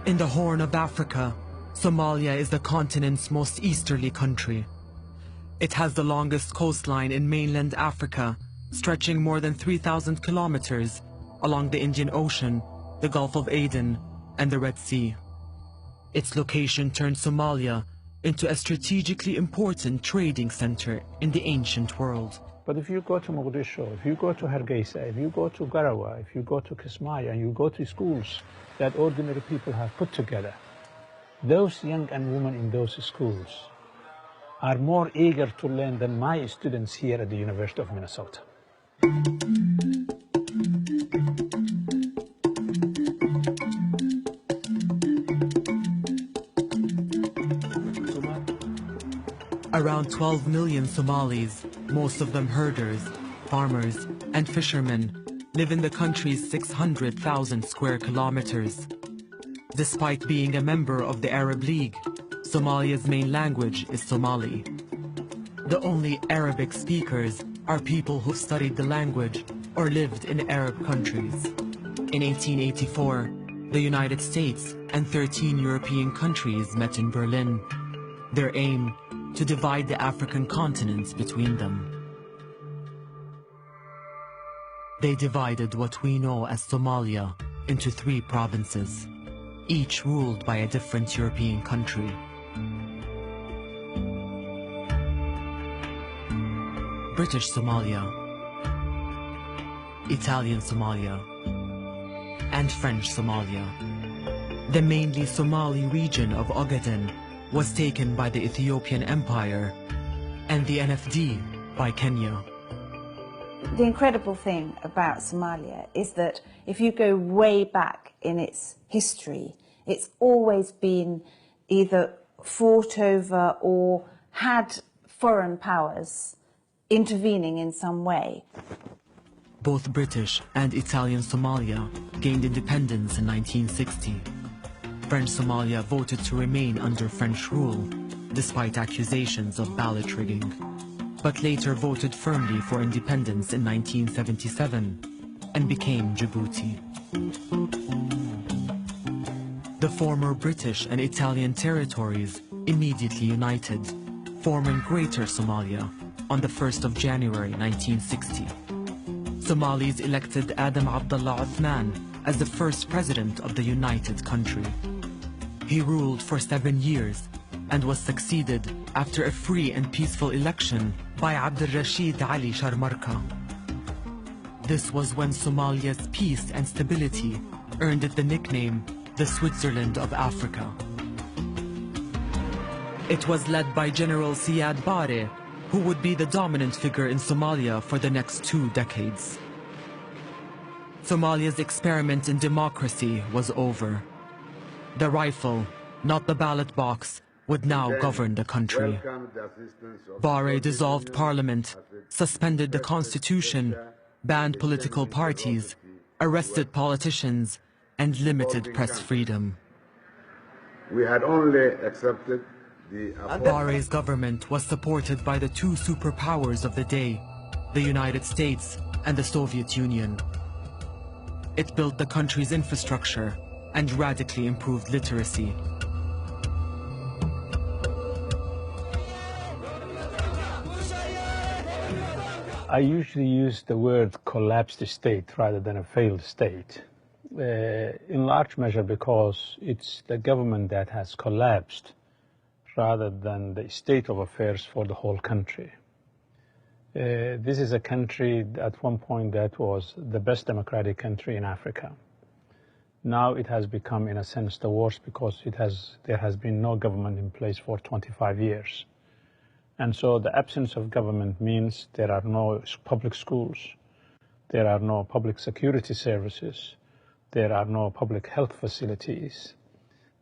In the Horn of Africa, Somalia is the continent's most easterly country. It has the longest coastline in mainland Africa, stretching more than 3,000 kilometers along the Indian Ocean, the Gulf of Aden, and the Red Sea. Its location turned Somalia into a strategically important trading center in the ancient world. But if you go to Mogadishu, if you go to Hargeisa, if you go to Garawa, if you go to Kismaya, and you go to schools that ordinary people have put together, those young and women in those schools are more eager to learn than my students here at the University of Minnesota. Around 12 million Somalis, most of them herders, farmers, and fishermen, live in the country's 600,000 square kilometers. Despite being a member of the Arab League, Somalia's main language is Somali. The only Arabic speakers are people who've studied the language or lived in Arab countries. In 1884, the United States and 13 European countries met in Berlin. Their aim, to divide the African continent between them. They divided what we know as Somalia into 3 provinces, each ruled by a different European country. British Somalia, Italian Somalia, and French Somalia. The mainly Somali region of Ogaden was taken by the Ethiopian Empire and the NFD by Kenya. The incredible thing about Somalia is that if you go way back in its history, it's always been either fought over or had foreign powers intervening in some way. Both British and Italian Somalia gained independence in 1960. French Somalia voted to remain under French rule, despite accusations of ballot rigging, but later voted firmly for independence in 1977 and became Djibouti. The former British and Italian territories immediately united, forming Greater Somalia on the 1st of January 1960. Somalis elected Adam Abdullah Othman as the first president of the united country. He ruled for 7 years and was succeeded after a free and peaceful election by Abdel Rashid Ali Sharmarka. This was when Somalia's peace and stability earned it the nickname the Switzerland of Africa. It was led by General Siad Barre, who would be the dominant figure in Somalia for the next 2 decades. Somalia's experiment in democracy was over. The rifle, not the ballot box, would now govern the country. Barre dissolved parliament, suspended the constitution, banned political parties, arrested politicians, and limited press freedom. We had only accepted Barre's government was supported by the 2 superpowers of the day, the United States and the Soviet Union. It built the country's infrastructure and radically improved literacy. I usually use the word collapsed state rather than a failed state, in large measure because it's the government that has collapsed rather than the state of affairs for the whole country. This is a country at one point that was the best democratic country in Africa. Now it has become, in a sense, the worst because there has been no government in place for 25 years. And so the absence of government means there are no public schools, there are no public security services, there are no public health facilities,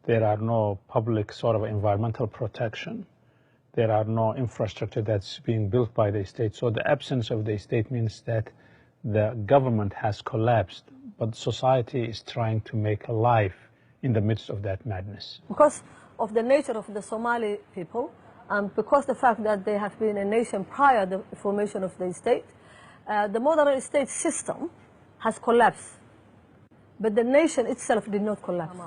there are no public sort of environmental protection, there are no infrastructure that's being built by the state. So the absence of the state means that the government has collapsed, but society is trying to make a life in the midst of that madness. Because of the nature of the Somali people, and because the fact that they have been a nation prior to the formation of the state, the modern state system has collapsed, but the nation itself did not collapse.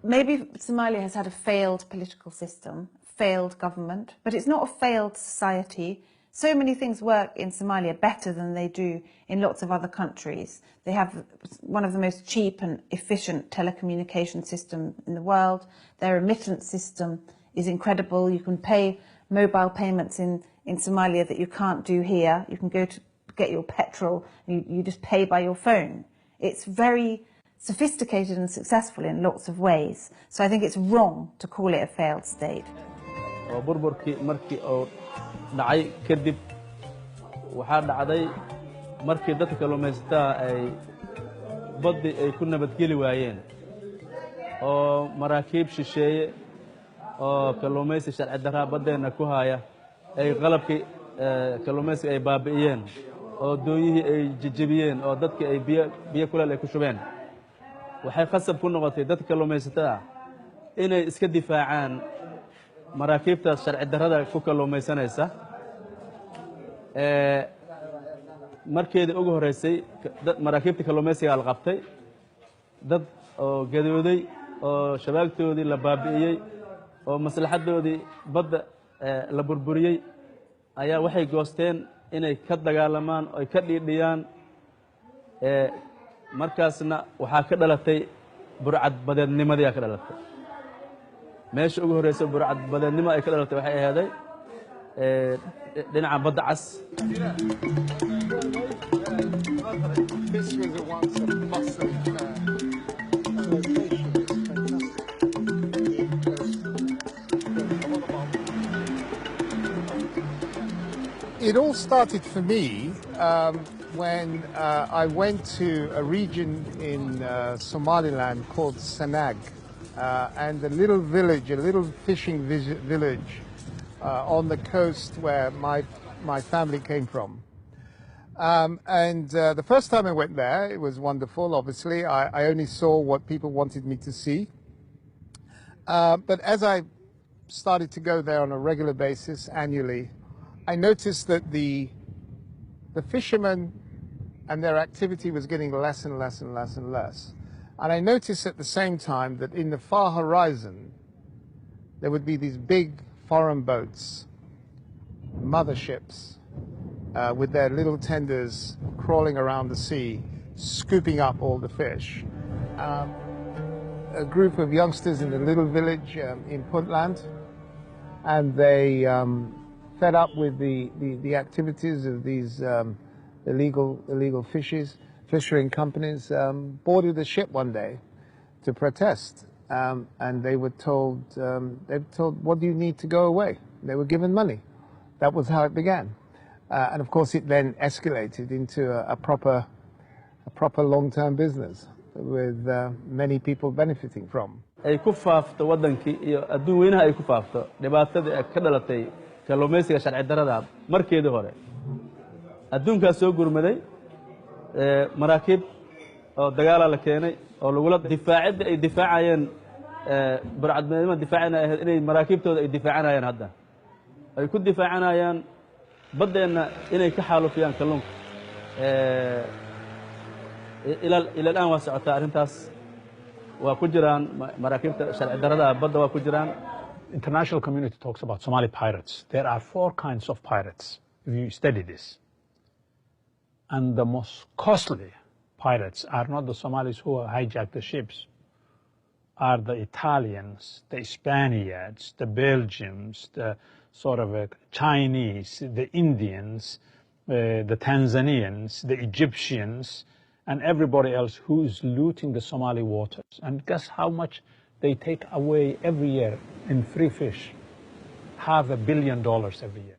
maybe Somalia has had a failed political system, failed government, but it's not a failed society. So many things work in Somalia better than they do in lots of other countries. They have one of the most cheap and efficient telecommunication systems in the world. Their remittance system is incredible. You can pay mobile payments in Somalia that you can't do here. You can go to get your petrol and you just pay by your phone. It's very sophisticated and successful in lots of ways. So I think it's wrong to call it a failed state. dhacay kadib waxaa dhacday markii dadka kalluumaysatada ay baddi ay ku nabadgeli waayeen oo maraakiib shisheeye oo kalluumaysi sharci darra baddeena ku haya ay qalabkii kalluumaysiga ay baabi'iyeen oo dooyihii ay jijibiyeen oo dadkii ay biyo kuleel ay ku shubeen waxay khasab ku noqotay dadka kalluumaysatada inay iska difaacaan maraakiibta sharci darrada ku kalluumaysanaysa markeedii ugu horeysay maraakiibta kalluumaysiga la qabtay dad oo gadooday oo shabaagtoodii la baabi'iyey oo maslaxadoodii badda la burburiyey ayaa waxay goosteen inay ka dagaalamaan oo ay ka dhiidhiyaan markaasna waxaa ka dhalatay burcad badeednimadii ka dhalatay meesha ugu horeysay burcad badeednimo ay ka dhalatay waxay ahaaday dhinaca badda cas It all started for me when I went to a region in Somaliland called Sanag, and a little village, a little fishing village on the coast where my family came from. The first time I went there, it was wonderful, obviously. I only saw what people wanted me to see. But as I started to go there on a regular basis annually, I noticed that the fishermen and their activity was getting less and less and less and less. And I noticed at the same time that in the far horizon, there would be these big foreign boats, motherships, with their little tenders crawling around the sea, scooping up all the fish. A group of youngsters in a little village in Puntland, and they, fed up with the activities of these illegal fishing companies, boarded a ship one day to protest, and they were told, what do you need to go away? They were given money. That was how it began. And of course it then escalated into a proper long-term business with many people benefiting from. ay ku faafto wadankii iyo adduun weynaha ay ku faafto dhibaatada ay ka dhalatay kalluumaysiga sharci darrada markeedii hore adduunkaas soo gurmaday maraakiib oo dagaal la keenay oo lagula difaacid ay difaacayeen burcadnimo difaacina inay maraakiibtooda ay difaacanayaan hadda ay ku difaacanayaan badeena inay ka xaalufiyaan kalluunka ila aan waa socotaa arrintaas waa ku jiraan maraakiibta sharci darrada badda waa ku jiraan. International community talks about Somali pirates. There are 4 kinds of pirates, if you study this. And the most costly pirates are not the Somalis who hijack the ships, are the Italians, the Spaniards, the Belgians, the sort of Chinese, the Indians, the Tanzanians, the Egyptians, and everybody else who is looting the Somali waters. And guess how much they take away every year in free fish? $500 million every year.